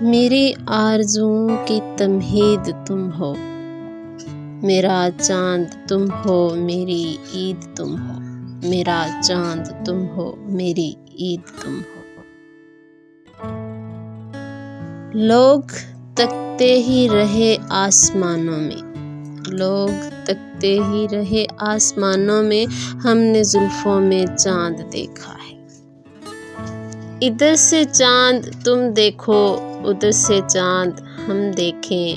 میری آرزوؤں کی تمہید تم ہو، میرا چاند تم ہو میری عید تم ہو، میرا چاند تم ہو میری عید تم ہو۔ لوگ تکتے ہی رہے آسمانوں میں، لوگ تکتے ہی رہے آسمانوں میں، ہم نے زلفوں میں چاند دیکھا ہے۔ ادھر سے چاند تم دیکھو، ادھر سے چاند ہم دیکھیں،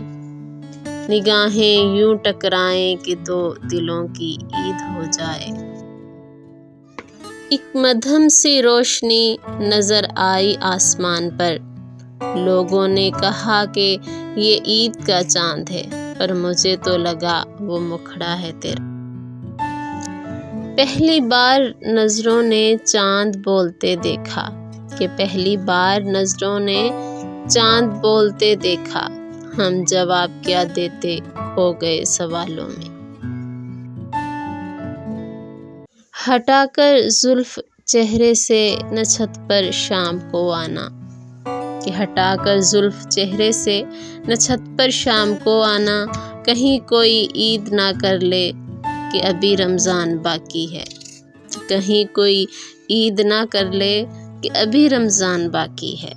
نگاہیں یوں ٹکرائیں کہ دو دلوں کی عید ہو جائے۔ ایک مدھم سی روشنی نظر آئی آسمان پر، لوگوں نے کہا کہ یہ عید کا چاند ہے، پر مجھے تو لگا وہ مکھڑا ہے تیرا۔ پہلی بار نظروں نے چاند بولتے دیکھا، کہ پہلی بار نظروں نے چاند بولتے دیکھا، ہم جواب کیا دیتے کھو گئے سوالوں میں۔ ہٹا کر زلف چہرے سے نہ چھت پر شام کو آنا، کہ ہٹا کر زلف چہرے سے نہ چھت پر شام کو آنا، کہیں کوئی عید نہ کر لے کہ ابھی رمضان باقی ہے، کہیں کوئی عید نہ کر لے کہ ابھی رمضان باقی ہے۔